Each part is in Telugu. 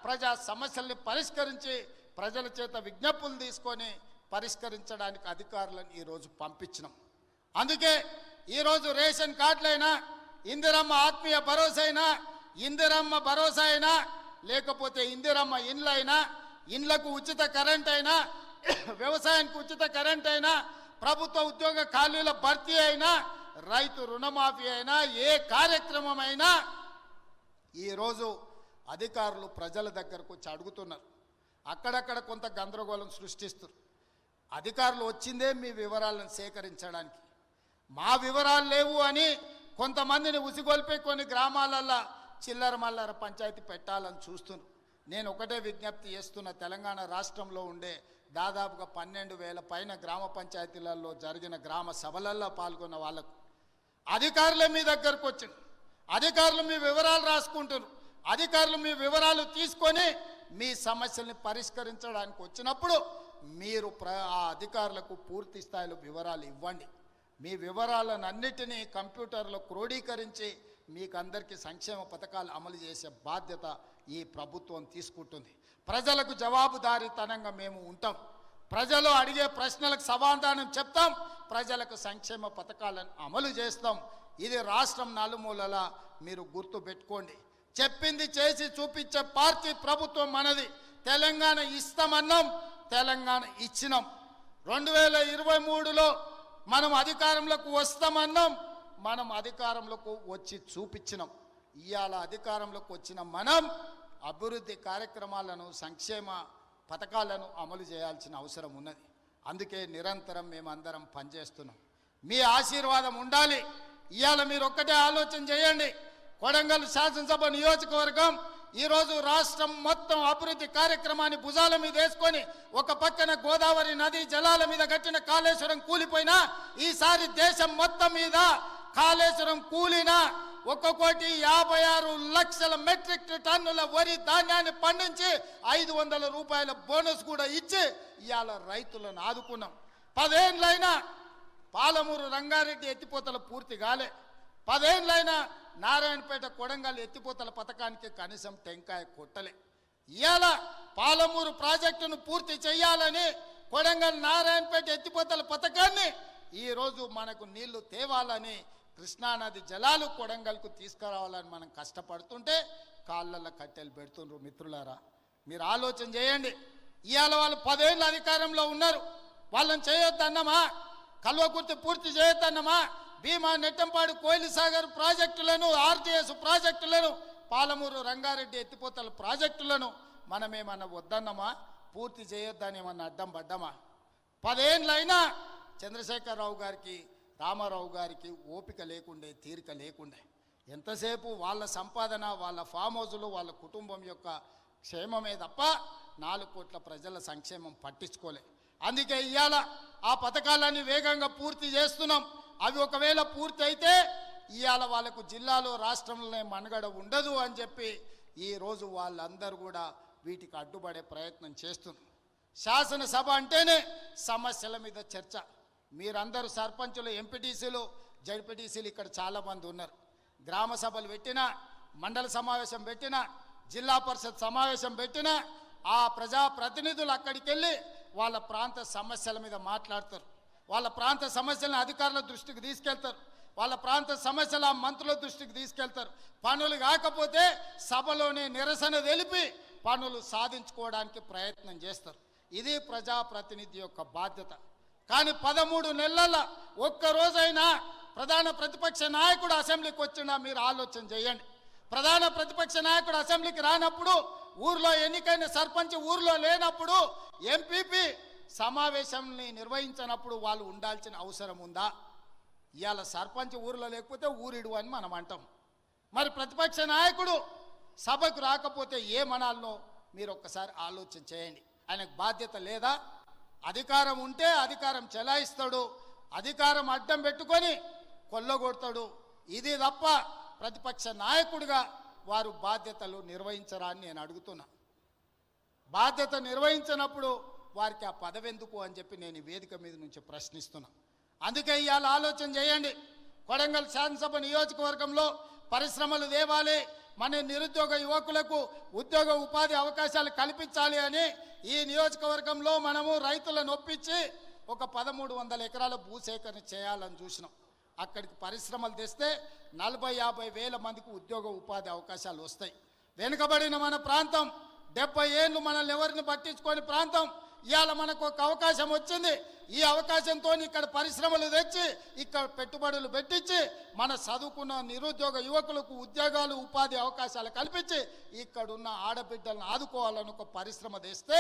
ప్రజా సమస్యల్ని పరిష్కరించి ప్రజల చేత విజ్ఞప్తులు తీసుకొని పరిష్కరించడానికి అధికారులను ఈరోజు పంపించినాం. అందుకే ఈరోజు రేషన్ కార్డులైనా, ఇందిరమ్మ ఆత్మీయ భరోసా అయినా, ఇందిరమ్మ భరోసా అయినా, లేకపోతే ఇందిరమ్మ ఇండ్లైనా, ఇండ్లకు ఉచిత కరెంట్ అయినా, వ్యవసాయానికి ఉచిత కరెంట్ అయినా, ప్రభుత్వ ఉద్యోగ ఖాళీల భర్తీ అయినా, రైతు రుణమాఫీ అయినా, ఏ కార్యక్రమం అయినా ఈరోజు అధికారులు ప్రజల దగ్గరకు వచ్చి అడుగుతున్నారు. అక్కడక్కడ కొంత గందరగోళం సృష్టిస్తారు. అధికారులు వచ్చిందే మీ వివరాలను సేకరించడానికి. మా వివరాలు లేవు అని కొంతమందిని ఉసిగొల్పి కొన్ని గ్రామాలల్లో చిల్లర మల్లర పంచాయతీ పెట్టాలని చూస్తున్నారు. నేను ఒకటే విజ్ఞప్తి చేస్తున్న, తెలంగాణ రాష్ట్రంలో ఉండే దాదాపుగా 12,000 పైన గ్రామ పంచాయతీలలో జరిగిన గ్రామ సభలలో పాల్గొన్న వాళ్ళకు అధికారులే మీ దగ్గరకు వచ్చింది. అధికారులు మీ వివరాలు రాసుకుంటారు. అధికారులు మీ వివరాలు తీసుకొని మీ సమస్యల్ని పరిష్కరించడానికి వచ్చినప్పుడు మీరు ఆ అధికారులకు పూర్తి స్థాయిలో వివరాలు ఇవ్వండి. మీ వివరాలను అన్నిటినీ కంప్యూటర్లో క్రోడీకరించి మీకు అందరికీ సంక్షేమ పథకాలు అమలు చేసే బాధ్యత ఈ ప్రభుత్వం తీసుకుంటుంది. ప్రజలకు జవాబుదారీతనంగా మేము ఉంటాం. ప్రజలు అడిగే ప్రశ్నలకు సమాధానం చెప్తాం. ప్రజలకు సంక్షేమ పథకాలను అమలు చేస్తాం. ఇది రాష్ట్రం నలుమూలలా మీరు గుర్తు పెట్టుకోండి. చెప్పింది చేసి చూపించే పార్టీ ప్రభుత్వం మనది. తెలంగాణ ఇస్తామన్నాం, తెలంగాణ ఇచ్చినాం. 2023లో మనం అధికారంలోకి వస్తామన్నాం, మనం అధికారంలోకి వచ్చి చూపించినాం. ఇవాళ అధికారంలోకి వచ్చిన మనం అభివృద్ధి కార్యక్రమాలను, సంక్షేమ పథకాలను అమలు చేయాల్సిన అవసరం ఉన్నది. అందుకే నిరంతరం మేమందరం పనిచేస్తున్నాం. మీ ఆశీర్వాదం ఉండాలి. ఇవాళ మీరు ఒక్కటే ఆలోచన చేయండి. కొడంగల్ శాసనసభ నియోజకవర్గం ఈరోజు రాష్ట్రం మొత్తం అభివృద్ధి కార్యక్రమాన్ని భుజాల మీద వేసుకొని, ఒక పక్కన గోదావరి నది జలాల మీద కట్టిన కాళేశ్వరం కూలిపోయినా, ఈసారి దేశం మొత్తం మీద కాళేశ్వరం కూలినా 1,56,00,000 మెట్రిక్ టన్నుల వరి ధాన్యాన్ని పండించి 500 రూపాయల బోనస్ కూడా ఇచ్చి ఇవాళ రైతులను ఆదుకున్నాం. 10 ఏళ్ళైనా పాలమూరు రంగారెడ్డి ఎత్తిపోతల పూర్తి కాలే. 10 ఏళ్ళైనా నారాయణపేట కొడంగల్ ఎత్తిపోతల పథకానికి కనీసం టెంకాయ కొట్టలే. ఇవాళ పాలమూరు ప్రాజెక్టును పూర్తి చేయాలని, కొడంగల్ నారాయణపేట ఎత్తిపోతల పథకాన్ని ఈరోజు మనకు నీళ్లు తేవాలని, కృష్ణానది జలాలు కొడంగల్కు తీసుకురావాలని మనం కష్టపడుతుంటే కాళ్ళల్లో కట్టెలు పెడుతుండ్రు. మిత్రులారా, మీరు ఆలోచన చేయండి. ఇవాళ వాళ్ళు 10 ఏళ్ళు అధికారంలో ఉన్నారు. వాళ్ళని చేయొద్దన్నమా? కల్వకుర్తి పూర్తి చేయొద్దన్నమా? భీమా, నెట్టంపాడు, కోయిలి సాగర్ ప్రాజెక్టులను, ఆర్టీఎస్ ప్రాజెక్టులను, పాలమూరు రంగారెడ్డి ఎత్తిపోతల ప్రాజెక్టులను మనమేమన్నా వద్దన్నమా? పూర్తి చేయొద్దని ఏమన్నా అడ్డం పడ్డామా? 10 ఏళ్ళైనా చంద్రశేఖరరావు గారికి, రామారావు గారికి ఓపిక లేకుండే, తీరిక లేకుండే. ఎంతసేపు వాళ్ళ సంపాదన, వాళ్ళ ఫామ్ హౌజులు, వాళ్ళ కుటుంబం యొక్క క్షేమమే తప్ప 4 కోట్ల ప్రజల సంక్షేమం పట్టించుకోలే. అందుకే ఇవాళ ఆ పథకాలన్నీ వేగంగా పూర్తి చేస్తున్నాం. అవి ఒకవేళ పూర్తి అయితే ఇవాళ వాళ్ళకు జిల్లాలో, రాష్ట్రంలోనే మనుగడ ఉండదు అని చెప్పి ఈరోజు వాళ్ళందరూ కూడా వీటికి అడ్డుపడే ప్రయత్నం చేస్తున్నారు. శాసనసభ అంటేనే సమస్యల మీద చర్చ. మీరందరూ సర్పంచులు, ఎంపీటీసీలు, జడ్పీటీసీలు ఇక్కడ చాలామంది ఉన్నారు. గ్రామ సభలు పెట్టినా, మండల సమావేశం పెట్టినా, జిల్లా పరిషత్ సమావేశం పెట్టినా ఆ ప్రజాప్రతినిధులు అక్కడికి వెళ్ళి వాళ్ళ ప్రాంత సమస్యల మీద మాట్లాడతారు. వాళ్ళ ప్రాంత సమస్యలను అధికారుల దృష్టికి తీసుకెళ్తారు. వాళ్ళ ప్రాంత సమస్యల మంత్రుల దృష్టికి తీసుకెళ్తారు. పనులు కాకపోతే సభలోనే నిరసన తెలిపి పనులు సాధించుకోవడానికి ప్రయత్నం చేస్తారు. ఇది ప్రజాప్రతినిధి యొక్క బాధ్యత. కానీ 13 నెలల ఒక్కరోజైనా ప్రధాన ప్రతిపక్ష నాయకుడు అసెంబ్లీకి వచ్చినా మీరు ఆలోచన చేయండి. ప్రధాన ప్రతిపక్ష నాయకుడు అసెంబ్లీకి రానప్పుడు, ఊర్లో ఎన్నికైన సర్పంచ్ ఊర్లో లేనప్పుడు, ఎంపీపీ సమావేశాన్ని నిర్వహించినప్పుడు వాళ్ళు ఉండాల్సిన అవసరం ఉందా? ఇవాళ సర్పంచ్ ఊర్లో లేకపోతే ఊరిడు అని మనం అంటాం. మరి ప్రతిపక్ష నాయకుడు సభకు రాకపోతే ఏమనాలనో మీరు ఒక్కసారి ఆలోచన చేయండి. ఆయనకు బాధ్యత లేదా? అధికారం ఉంటే అధికారం చెలాయిస్తాడు, అధికారం అడ్డం పెట్టుకొని కొల్లగొడతాడు. ఇది తప్ప ప్రతిపక్ష నాయకుడిగా వారు బాధ్యతలు నిర్వహించరా అని నేను అడుగుతున్నా. బాధ్యత నిర్వహించినప్పుడు వారికి ఆ పదవి ఎందుకు అని చెప్పి నేను ఈ వేదిక మీద నుంచి ప్రశ్నిస్తున్నా. అందుకే ఇవాళ ఆలోచన చేయండి. కొడంగల్ శాసనసభ నియోజకవర్గంలో పరిశ్రమలు తేవాలి, మన నిరుద్యోగ యువకులకు ఉద్యోగ ఉపాధి అవకాశాలు కల్పించాలి అని ఈ నియోజకవర్గంలో మనము రైతులను ఒప్పించి ఒక 1300 ఎకరాల భూసేకరణ చేయాలని చూసినాం. అక్కడికి పరిశ్రమలు తెస్తే 40-50 వేల మందికి ఉద్యోగ ఉపాధి అవకాశాలు వస్తాయి. వెనుకబడిన మన ప్రాంతం 70 ఏళ్ళు మనల్ని ఎవరిని పట్టించుకోని ప్రాంతం ఇవాళ మనకు ఒక అవకాశం వచ్చింది. ఈ అవకాశంతో ఇక్కడ పరిశ్రమలు తెచ్చి ఇక్కడ పెట్టుబడులు పెట్టించి మన చదువుకున్న నిరుద్యోగ యువకులకు ఉద్యోగాలు ఉపాధి అవకాశాలు కల్పించి ఇక్కడున్న ఆడబిడ్డలను ఆదుకోవాలని ఒక పరిశ్రమ తెస్తే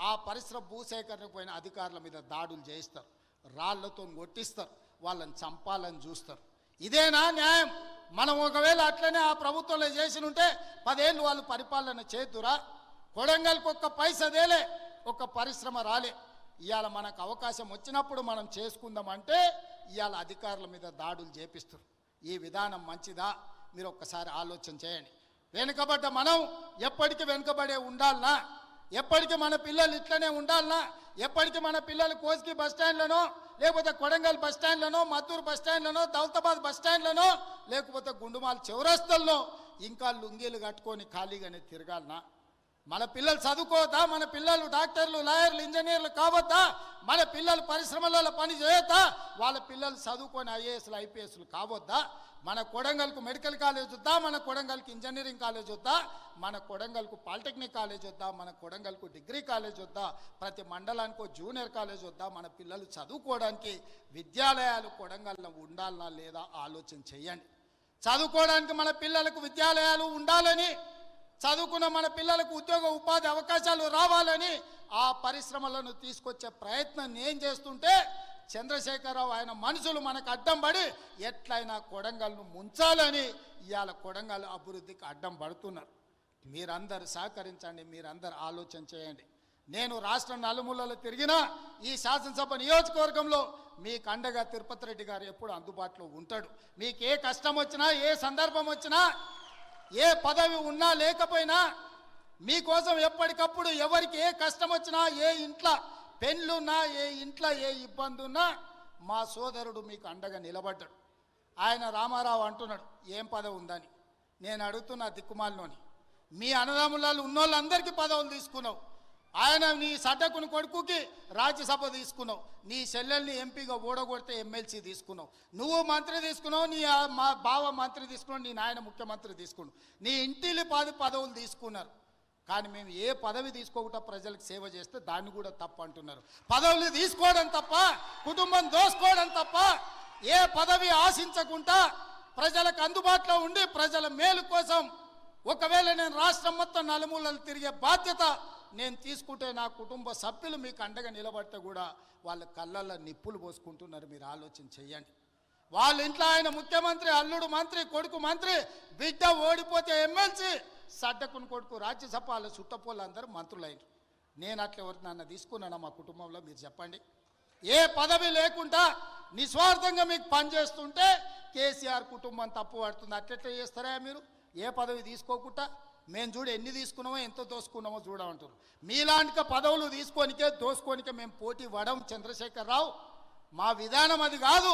ఆ పరిశ్రమ భూసేకరణకు పోయిన అధికారుల మీద దాడులు చేయిస్తారు, రాళ్లతో కొట్టిస్తారు, వాళ్ళని చంపాలని చూస్తారు. ఇదేనా న్యాయం? మనం ఒకవేళ అట్లనే ఆ ప్రభుత్వంలో చేసి ఉంటే 10 ఏళ్ళు వాళ్ళు పరిపాలన చేతురా? కొడంగల్కి ఒక్క పైసదేలే, ఒక పరిశ్రమ రాలే. ఇవాళ మనకు అవకాశం వచ్చినప్పుడు మనం చేసుకుందామంటే ఇవాళ అధికారుల మీద దాడులు చేపిస్తారు. ఈ విధానం మంచిదా? మీరు ఒక్కసారి ఆలోచన చేయండి. వెనుకబడ్డ మనం ఎప్పటికీ వెనుకబడే ఉండాలనా? ఎప్పటికీ మన పిల్లలు ఇట్లనే ఉండాలనా? ఎప్పటికీ మన పిల్లలు కోస్గి బస్టాండ్లనో లేకపోతే కొడంగల్ బస్టాండ్లనో మద్దూరు బస్టాండ్లనో దౌలతాబాద్ బస్టాండ్లనో లేకపోతే గుండుమాల్ చౌరస్తల్లో ఇంకా లుంగీలు కట్టుకొని ఖాళీగానే తిరగాలనా? మన పిల్లలు చదువుకోవద్దా? మన పిల్లలు డాక్టర్లు, లాయర్లు, ఇంజనీర్లు కావద్దా? మన పిల్లలు పరిశ్రమలలో పని చేయొద్దా? వాళ్ళ పిల్లలు చదువుకొని ఐఏఎస్లు, ఐపీఎస్లు కావద్దా? మన కొడంగల్కు మెడికల్ కాలేజ్ వద్దా? మన కొడంగల్కి ఇంజనీరింగ్ కాలేజ్ వద్దా? మన కొడంగల్కు పాలిటెక్నిక్ కాలేజ్ వద్దా? మన కొడంగల్కు డిగ్రీ కాలేజ్ వద్దా? ప్రతి మండలానికి జూనియర్ కాలేజ్ వద్దా? మన పిల్లలు చదువుకోవడానికి విద్యాలయాలు కొడంగల్లో ఉండాలనా లేదా ఆలోచన చేయండి. చదువుకోవడానికి మన పిల్లలకు విద్యాలయాలు ఉండాలని, చదువుకున్న మన పిల్లలకు ఉద్యోగ ఉపాధి అవకాశాలు రావాలని ఆ పరిశ్రమలను తీసుకొచ్చే ప్రయత్నం నేను చేస్తుంటే చంద్రశేఖరరావు ఆయన మనుషులు మనకు అడ్డం పడి ఎట్లయినా కొడంగల్ను ముంచాలని ఇవాళ కొడంగల్ అభివృద్ధికి అడ్డం పడుతున్నారు. మీరందరూ సహకరించండి, మీరందరూ ఆలోచన చేయండి. నేను రాష్ట్రం నలుమూలలో తిరిగినా ఈ శాసనసభ నియోజకవర్గంలో మీకు అండగా తిరుపతి రెడ్డి గారు ఎప్పుడు అందుబాటులో ఉంటాడు. మీకు ఏ కష్టం వచ్చినా, ఏ సందర్భం వచ్చినా, ఏ పదవి ఉన్నా లేకపోయినా మీకోసం ఎప్పటికప్పుడు ఎవరికి ఏ కష్టం వచ్చినా, ఏ ఇంట్లో పెళ్ళున్నా, ఏ ఇంట్లో ఏ ఇబ్బంది ఉన్నా మా సోదరుడు మీకు అండగా నిలబడ్డాడు. ఆయన రామారావు అంటున్నాడు ఏం పదవి ఉందని. నేను అడుగుతున్నా దిక్కుమాలినోని, మీ అన్నదమ్ములలో ఉన్నోళ్ళందరికీ పదవులు తీసుకున్నావు. ఆయన నీ సడ్డకుని కొడుకుకి రాజ్యసభ తీసుకున్నావు, నీ చెల్లెల్ని ఎంపీగా ఓడగొడితే ఎమ్మెల్సీ తీసుకున్నావు, నువ్వు మంత్రి తీసుకున్నావు, నీ మా బావ మంత్రి తీసుకున్నావు, నీ నాయన ముఖ్యమంత్రి తీసుకున్నావు, నీ ఇంటిలి 10 పదవులు తీసుకున్నారు. కానీ మేము ఏ పదవి తీసుకోకుండా ప్రజలకు సేవ చేస్తే దాన్ని కూడా తప్పు అంటున్నారు. పదవులు తీసుకోవడం తప్ప, కుటుంబం దోసుకోవడం తప్ప, ఏ పదవి ఆశించకుండా ప్రజలకు అందుబాటులో ఉండి ప్రజల మేలు కోసం ఒకవేళ నేను రాష్ట్రం మొత్తం నలుమూలలు తిరిగే బాధ్యత నేను తీసుకుంటే నా కుటుంబ సభ్యులు మీకు అండగా నిలబడితే కూడా వాళ్ళ కళ్ళల్లో నిప్పులు పోసుకుంటున్నారు. మీరు ఆలోచన చెయ్యండి. వాళ్ళ ఇంట్లో ఆయన ముఖ్యమంత్రి, అల్లుడు మంత్రి, కొడుకు మంత్రి, బిడ్డ ఓడిపోతే ఎమ్మెల్సీ, సడ్డకుని కొడుకు రాజ్యసభ, వాళ్ళ చుట్టపోళ్ళు అందరూ మంత్రులైన. నేను అట్లా ఎవరు నన్ను తీసుకున్నానా మా కుటుంబంలో? మీరు చెప్పండి. ఏ పదవి లేకుండా నిస్వార్థంగా మీకు పనిచేస్తుంటే కేసీఆర్ కుటుంబం తప్పు పడుతుంది. అట్లెట్లా చేస్తారా మీరు? ఏ పదవి తీసుకోకుండా మేము చూడు ఎన్ని తీసుకున్నామో ఎంత దోసుకున్నామో చూడమంటారు. మీలాంటి పదవులు తీసుకోనికే దోసుకోనికే మేము పోటీ పడం చంద్రశేఖరరావు. మా విధానం అది కాదు.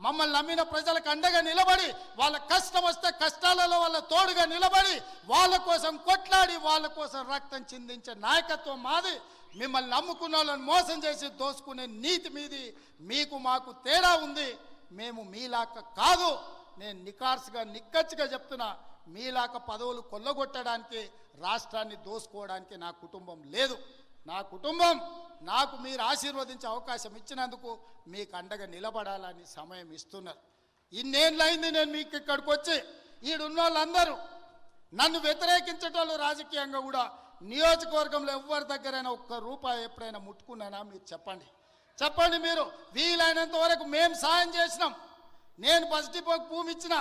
మమ్మల్ని నమ్మిన ప్రజలకు అండగా నిలబడి వాళ్ళ కష్టం వస్తే కష్టాలలో వాళ్ళ తోడుగా నిలబడి వాళ్ళ కోసం కొట్లాడి వాళ్ళ కోసం రక్తం చిందించే నాయకత్వం మాది. మిమ్మల్ని నమ్ముకున్న వాళ్ళని మోసం చేసి దోసుకునే నీతి మీది. మీకు మాకు తేడా ఉంది. మేము మీలాక కాదు. నేను నికార్సుగా నిక్కచ్చిగా చెప్తున్నా, మీలాక పదవులు కొల్లగొట్టడానికి, రాష్ట్రాన్ని దోసుకోవడానికి నా కుటుంబం లేదు. నా కుటుంబం నాకు మీరు ఆశీర్వదించే అవకాశం ఇచ్చినందుకు మీకు అండగా నిలబడాలని సమయం ఇస్తున్నారు. ఇన్నేళ్ళైంది నేను మీకు ఇక్కడికి వచ్చి. ఈడున్న వాళ్ళందరూ నన్ను వ్యతిరేకించేటోళ్ళు రాజకీయంగా కూడా నియోజకవర్గంలో ఎవరి దగ్గరైనా ₹1 ఎప్పుడైనా ముట్టుకున్నానా? మీరు చెప్పండి. చెప్పండి. మీరు వీలైనంత వరకు మేము సాయం చేసినాం. నేను బస్ డిపోకి భూమి ఇచ్చిన,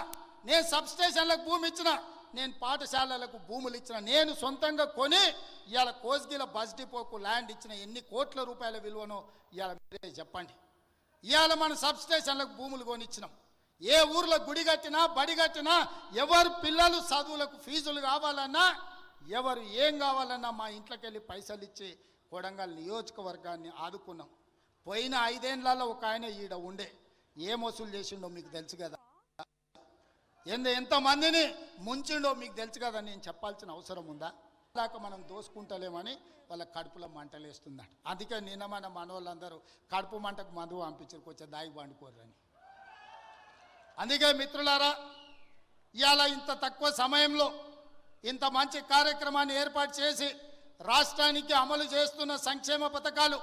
నేను సబ్స్టేషన్లకు భూమి ఇచ్చిన, నేను పాఠశాలలకు భూములు ఇచ్చిన, నేను సొంతంగా కొని ఇవాళ కోస్గిల బస్ డిపోకు ల్యాండ్ ఇచ్చిన. ఎన్ని కోట్ల రూపాయల విలువనో ఇవాళ మీరే చెప్పండి. ఇవాళ మన సబ్స్టేషన్లకు భూములు కొనిచ్చినాం. ఏ ఊర్లో గుడి కట్టినా, బడి కట్టినా, ఎవరు పిల్లలు చదువులకు ఫీజులు కావాలన్నా, ఎవరు ఏం కావాలన్నా మా ఇంట్లోకి వెళ్ళి పైసలు ఇచ్చి కొడంగల్ నియోజకవర్గాన్ని ఆదుకున్నాం. పోయిన 5 ఏళ్లలో ఒక ఆయన ఈడ ఉండే ఏం వసూలు చేసిండో మీకు తెలుసు కదా. ఎంతమందిని ముంచిండో మీకు తెలుసు కదా, నేను చెప్పాల్సిన అవసరం ఉందా? దాకా మనం దోసుకుంటలేమని వాళ్ళ కడుపులో మంటలేస్తుందట. అందుకే నిన్న మన మనోళ్ళందరూ కడుపు మంటకు మందు పంపించారు, కొంచెం దాగి పండుకోరని. అందుకే మిత్రులారా, ఇవాళ ఇంత తక్కువ సమయంలో ఇంత మంచి కార్యక్రమాన్ని ఏర్పాటు చేసి రాష్ట్రానికి అమలు చేస్తున్న సంక్షేమ పథకాలు,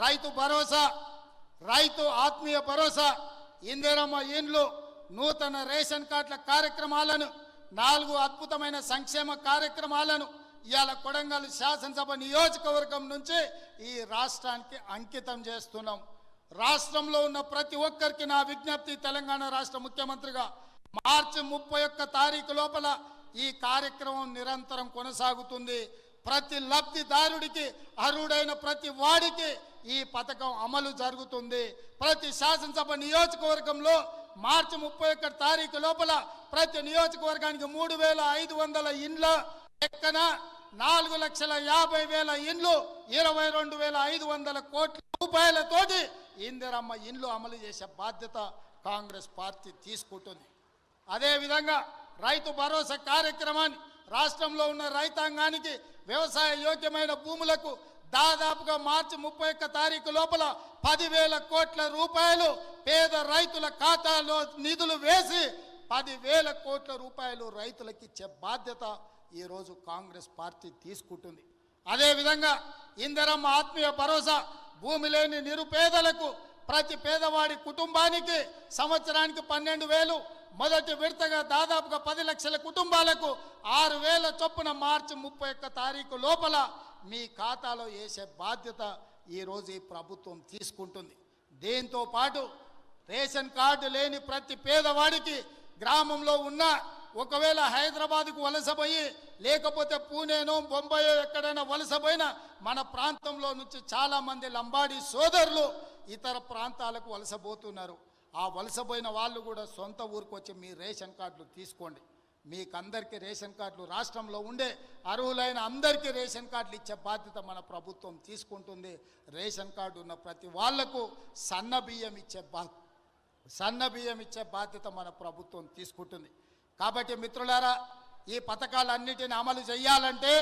రైతు భరోసా, రైతు ఆత్మీయ భరోసా, ఇందిరమ్మ ఇండ్లు, నూతన రేషన్ కార్డుల కార్యక్రమాలను, 4 అద్భుతమైన సంక్షేమ కార్యక్రమాలను ఇవాళ కొడంగల్ శాసనసభ నియోజకవర్గం నుంచి ఈ రాష్ట్రానికి అంకితం చేస్తున్నాం. రాష్ట్రంలో ఉన్న ప్రతి ఒక్కరికి నా విజ్ఞప్తి, తెలంగాణ రాష్ట్ర ముఖ్యమంత్రిగా మార్చి 31 తారీఖు లోపల ఈ కార్యక్రమం నిరంతరం కొనసాగుతుంది. ప్రతి లబ్ధిదారుడికి, అర్హుడైన ప్రతి వాడికి ఈ పథకం అమలు జరుగుతుంది. ప్రతి శాసనసభ నియోజకవర్గంలో మార్చి 31 తారీఖు లోపల ప్రతి నియోజకవర్గానికి 3,500 ఇండ్ల లెక్కన 4,50,000 ఇండ్లు, 22,500 కోట్ల రూపాయలతోటి ఇందిరమ్మ ఇండ్లు అమలు చేసే బాధ్యత కాంగ్రెస్ పార్టీ తీసుకుంటుంది. అదేవిధంగా రైతు భరోసా కార్యక్రమాన్ని రాష్ట్రంలో ఉన్న రైతాంగానికి వ్యవసాయ యోగ్యమైన భూములకు దాదాపుగా మార్చి 31 తారీఖు లోపల 10,000 కోట్ల రూపాయలు పేద రైతుల ఖాతాలో నిధులు వేసి 10,000 కోట్ల రూపాయలు రైతులకు ఇచ్చే బాధ్యత ఈరోజు కాంగ్రెస్ పార్టీ తీసుకుంటుంది. అదేవిధంగా ఇందిరమ్మ ఆత్మీయ భరోసా, భూమి లేని నిరుపేదలకు ప్రతి పేదవాడి కుటుంబానికి సంవత్సరానికి 12,000, మొదటి విడతగా దాదాపుగా 10 లక్షల కుటుంబాలకు 6,000 చొప్పున మార్చి 31 తారీఖు లోపల మీ ఖాతాలో వేసే బాధ్యత ఈరోజు ఈ ప్రభుత్వం తీసుకుంటుంది. దీంతో పాటు రేషన్ కార్డు లేని ప్రతి పేదవాడికి గ్రామంలో ఉన్న, ఒకవేళ హైదరాబాద్కు వలసపోయి లేకపోతే పూణేనో బొంబాయో ఎక్కడైనా వలసపోయినా మన ప్రాంతంలో నుంచి చాలామంది లంబాడీ సోదరులు ఇతర ప్రాంతాలకు వలసపోతున్నారు. ఆ వలసపోయిన వాళ్ళు కూడా సొంత ఊరికి వచ్చి మీ రేషన్ కార్డులు తీసుకోండి. మీకందరికీ రేషన్ కార్డులు, రాష్ట్రంలో ఉండే అర్హులైన అందరికీ రేషన్ కార్డులు ఇచ్చే బాధ్యత మన ప్రభుత్వం తీసుకుంటుంది. రేషన్ కార్డు ఉన్న ప్రతి వాళ్లకు సన్న బియ్యం ఇచ్చే బాధ్యత మన ప్రభుత్వం తీసుకుంటుంది. కాబట్టి మిత్రులారా, ఈ పథకాలన్నిటిని అమలు చేయాలంటే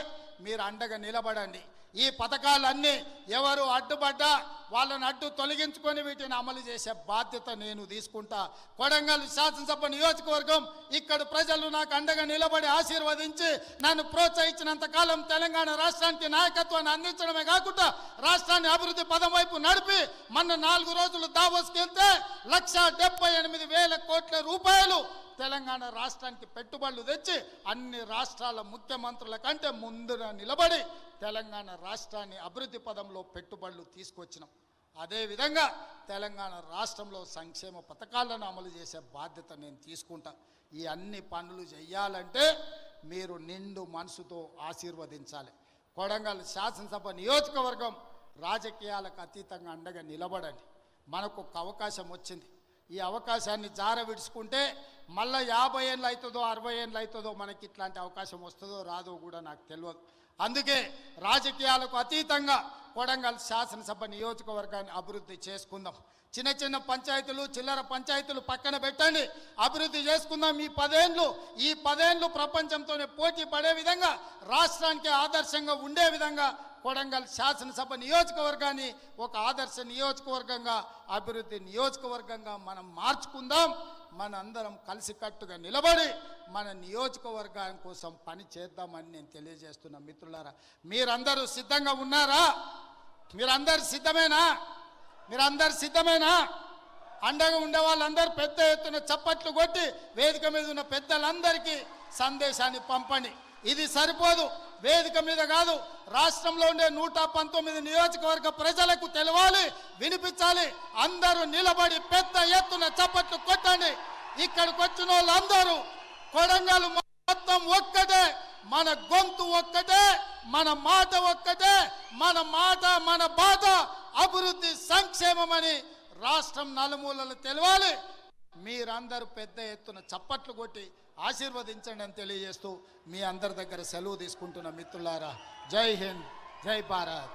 మీరు అండగా నిలబడండి. ఈ పథకాలన్నీ ఎవరు అడ్డుపడ్డా వాళ్ళని అడ్డు తొలగించుకొని వీటిని అమలు చేసే బాధ్యత నేను తీసుకుంటా. కొడంగల్ శాసనసభ నియోజకవర్గం ఇక్కడ ప్రజలు నాకు అండగా నిలబడి ఆశీర్వదించి నన్ను ప్రోత్సహించినంత కాలం తెలంగాణ రాష్ట్రానికి నాయకత్వాన్ని అందించడమే కాకుండా రాష్ట్రాన్ని అభివృద్ధి పదం వైపు నడిపి మొన్న 4 రోజులు దావోస్కి వెళ్తే 1,78,000 కోట్ల రూపాయలు తెలంగాణ రాష్ట్రానికి పెట్టుబడులు తెచ్చి అన్ని రాష్ట్రాల ముఖ్యమంత్రుల కంటే ముందుగా నిలబడి తెలంగాణ రాష్ట్రాన్ని అభివృద్ధి పదంలో పెట్టుబడులు తీసుకొచ్చినాం. అదేవిధంగా తెలంగాణ రాష్ట్రంలో సంక్షేమ పథకాలను అమలు చేసే బాధ్యత నేను తీసుకుంటా. ఈ అన్ని పనులు చేయాలంటే మీరు నిండు మనసుతో ఆశీర్వదించాలి. కొడంగల్ శాసనసభ నియోజకవర్గం రాజకీయాలకు అతీతంగా అండగా నిలబడండి. మనకు ఒక అవకాశం వచ్చింది. ఈ అవకాశాన్ని జార విడుచుకుంటే మళ్ళీ 50 ఏళ్ళు అవుతుందో 60 ఏళ్ళు అవుతుందో మనకి ఇట్లాంటి అవకాశం వస్తుందో రాదో కూడా నాకు తెలియదు. అందుకే రాజకీయాలకు అతీతంగా కొడంగల్ శాసనసభ నియోజకవర్గాన్ని అభివృద్ధి చేసుకుందాం. చిన్న చిన్న పంచాయతీలు, చిల్లర పంచాయతీలు పక్కన పెట్టండి, అభివృద్ధి చేసుకుందాం. ఈ 10 ఏళ్ళు ప్రపంచంతోనే పోటీ పడే విధంగా, రాష్ట్రానికి ఆదర్శంగా ఉండే విధంగా కొడంగల్ శాసనసభ నియోజకవర్గాన్ని ఒక ఆదర్శ నియోజకవర్గంగా, అభివృద్ధి నియోజకవర్గంగా మనం మార్చుకుందాం. మనందరం కలిసికట్టుగా నిలబడి మన నియోజకవర్గం కోసం పని చేద్దామని నేను తెలియజేస్తున్నా. మిత్రులారా, మీరందరూ సిద్ధంగా ఉన్నారా? మీరందరూ సిద్ధమేనా? అండగా ఉండే వాళ్ళందరూ పెద్ద ఎత్తున చప్పట్లు కొట్టి వేదిక మీద ఉన్న పెద్దలందరికీ సందేశాన్ని పంపండి. ఇది సరిపోదు, వేదిక మీద కాదు, రాష్ట్రంలో ఉండే 119 నియోజకవర్గ ప్రజలకు తెలవాలి, వినిపించాలి. అందరూ నిలబడి పెద్ద ఎత్తున చప్పట్లు కొట్టండి. ఇక్కడికి వచ్చిన వాళ్ళందరూ కొడంగల్ మొత్తం ఒక్కటే, మన గొంతు ఒక్కటే, మన మాట ఒక్కటే, మన బాధ అభివృద్ధి సంక్షేమమని రాష్ట్రం నలుమూలలు తెలవాలి. మీరందరూ పెద్ద ఎత్తున చప్పట్లు కొట్టి ఆశీర్వదించండి అని తెలియజేస్తూ మీ అందరి దగ్గర సెలవు తీసుకుంటున్న మిత్రులారా, జై హింద్, జై భారత్.